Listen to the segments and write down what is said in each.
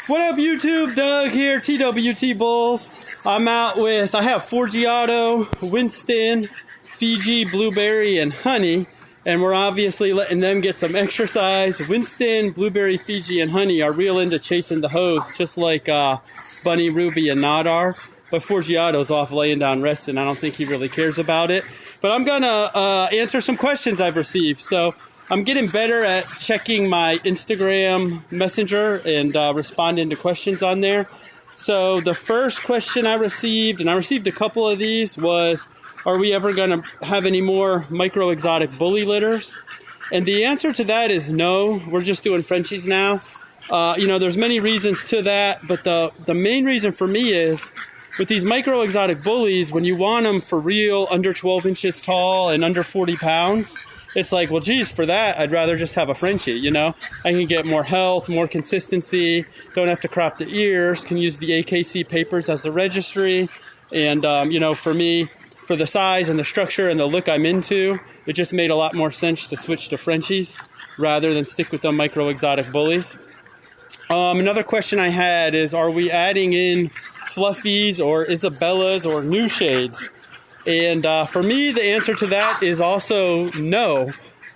What up, YouTube? Doug here, TWT Bulls. I have Forgiato, Winston, Fiji, Blueberry, and Honey. And we're obviously letting them get some exercise. Winston, Blueberry, Fiji, and Honey are real into chasing the hose, just like Bunny, Ruby, and Nod are. But Forgiato's off laying down resting. I don't think he really cares about it. But I'm going to answer some questions I've received. So I'm getting better at checking my Instagram Messenger and responding to questions on there. So the first question I received, and I received a couple of these, was, are we ever going to have any more micro exotic bully litters? And the answer to that is no. We're just doing Frenchies now. There's many reasons to that, but the main reason for me is with these micro exotic bullies, when you want them for real, under 12 inches tall and under 40 pounds, it's like, well, geez, for that, I'd rather just have a Frenchie, I can get more health, more consistency, don't have to crop the ears, can use the AKC papers as the registry. And, for me, for the size and the structure and the look I'm into, it just made a lot more sense to switch to Frenchies rather than stick with the micro exotic bullies. Another question I had is, are we adding in Fluffies or Isabellas or new shades? And for me, the answer to that is also no.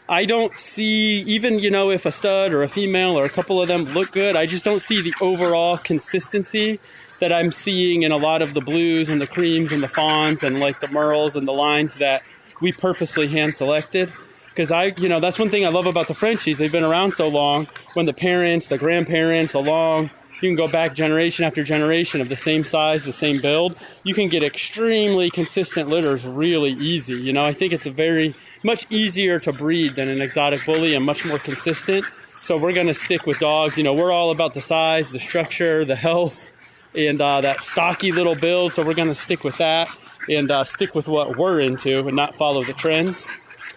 I don't see, even, if a stud or a female or a couple of them look good, I just don't see the overall consistency that I'm seeing in a lot of the blues and the creams and the fawns and like the merles and the lines that we purposely hand selected. Because that's one thing I love about the Frenchies. They've been around so long. When the parents, the grandparents, you can go back generation after generation of the same size, the same build. You can get extremely consistent litters really easy. I think it's very much easier to breed than an exotic bully and much more consistent. So we're going to stick with dogs. We're all about the size, the structure, the health, and that stocky little build. So we're going to stick with that and stick with what we're into and not follow the trends.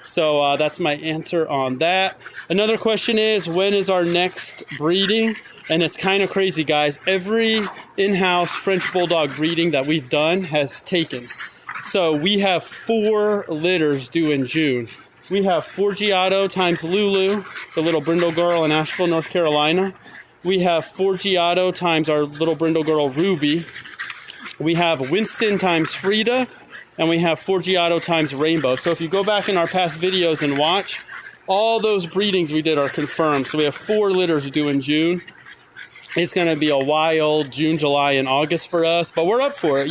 So that's my answer on that. Another question is, when is our next breeding? And it's kind of crazy, guys. Every in-house French Bulldog breeding that we've done has taken. So we have 4 litters due in June. We have Forgiato times Lulu, the little brindle girl in Asheville, North Carolina. We have Forgiato times our little brindle girl, Ruby. We have Winston times Frida. And we have Forgiato times Rainbow. So if you go back in our past videos and watch, all those breedings we did are confirmed. So we have 4 litters due in June. It's going to be a wild June, July, and August for us, but we're up for it.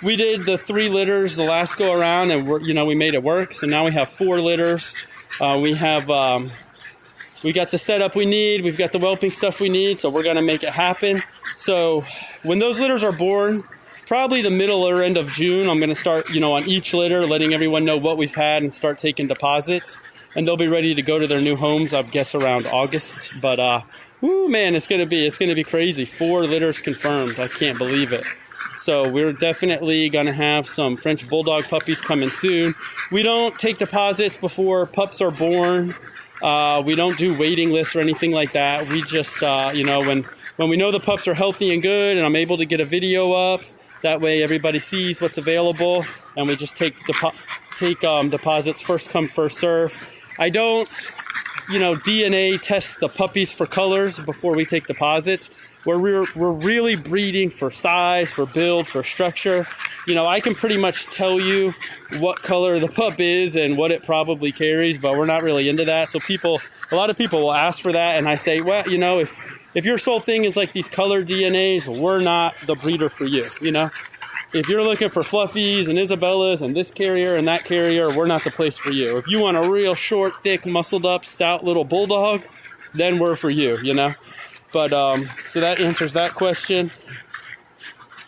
We did the 3 litters the last go around, and we made it work. So now we have 4 litters. We got the setup we need. We've got the whelping stuff we need. So we're going to make it happen. So when those litters are born, probably the middle or end of June, I'm going to start, on each litter, letting everyone know what we've had and start taking deposits. And they'll be ready to go to their new homes, I guess, around August. But, man, it's gonna be crazy. 4 litters confirmed. I can't believe it. So we're definitely gonna have some French Bulldog puppies coming soon. We don't take deposits before pups are born. We don't do waiting lists or anything like that. We just, when we know the pups are healthy and good, and I'm able to get a video up, that way everybody sees what's available, and we just take deposits first come, first serve. I don't, DNA test the puppies for colors before we take deposits. We're really breeding for size, for build, for structure. I can pretty much tell you what color the pup is and what it probably carries, but we're not really into that. So a lot of people will ask for that, and I say, well, if your sole thing is like these colored DNAs, we're not the breeder for you, If you're looking for Fluffies and Isabellas and this carrier and that carrier, we're not the place for you. If you want a real short, thick, muscled up, stout little bulldog, then we're for you, But, so that answers that question.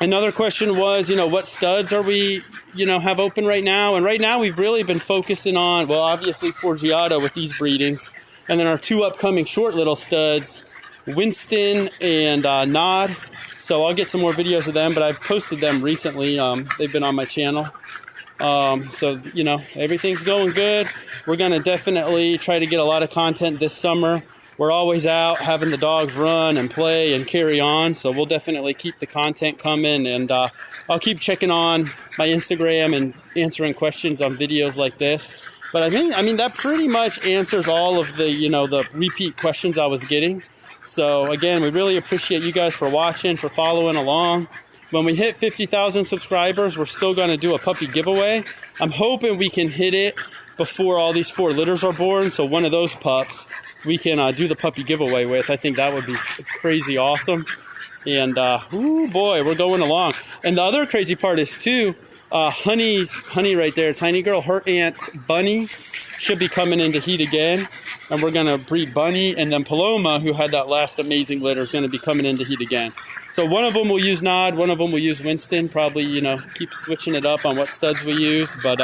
Another question was, what studs are we, have open right now? And right now we've really been focusing on, well, obviously Forgiato with these breedings. And then our 2 upcoming short little studs, Winston and Nod. So I'll get some more videos of them, but I've posted them recently. They've been on my channel. So, everything's going good. We're going to definitely try to get a lot of content this summer. We're always out having the dogs run and play and carry on. So we'll definitely keep the content coming. And I'll keep checking on my Instagram and answering questions on videos like this. But I mean, that pretty much answers all of the, the repeat questions I was getting. So again, we really appreciate you guys for watching, for following along. When we hit 50,000 subscribers, we're still going to do a puppy giveaway. I'm hoping we can hit it before all these 4 litters are born. So one of those pups we can do the puppy giveaway with. I think that would be crazy awesome. And ooh boy, we're going along. And the other crazy part is too, Honey right there, tiny girl, her aunt Bunny should be coming into heat again. And we're going to breed Bunny. And then Paloma, who had that last amazing litter, is going to be coming into heat again. So one of them will use Nod, one of them will use Winston. Probably, you know, keep switching it up on what studs we use. But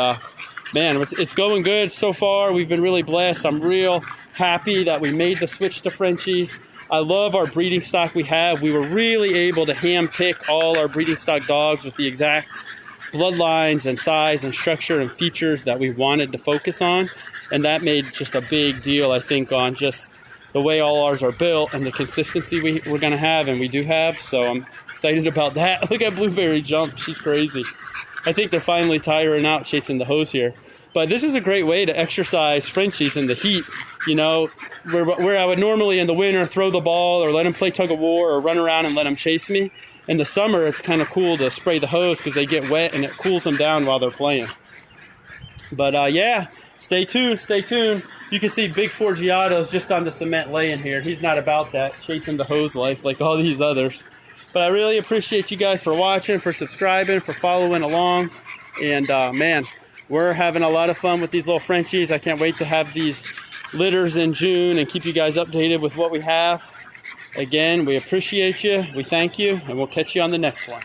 man, it's going good so far. We've been really blessed. I'm real happy that we made the switch to Frenchies. I love our breeding stock we have. We were really able to hand pick all our breeding stock dogs with the exact bloodlines and size and structure and features that we wanted to focus on. And that made just a big deal, I think, on just the way all ours are built and the consistency we're going to have, and we do have. So I'm excited about that. Look at Blueberry jump. She's crazy. I think they're finally tiring out chasing the hose here. But this is a great way to exercise Frenchies in the heat. You know, where I would normally in the winter throw the ball or let them play tug of war or run around and let them chase me. In the summer, it's kind of cool to spray the hose because they get wet and it cools them down while they're playing. But yeah, stay tuned, stay tuned. You can see Big Forgiato's just on the cement laying here. He's not about that, chasing the hose life like all these others. But I really appreciate you guys for watching, for subscribing, for following along. And man, we're having a lot of fun with these little Frenchies. I can't wait to have these litters in June and keep you guys updated with what we have. Again, we appreciate you, we thank you, and we'll catch you on the next one.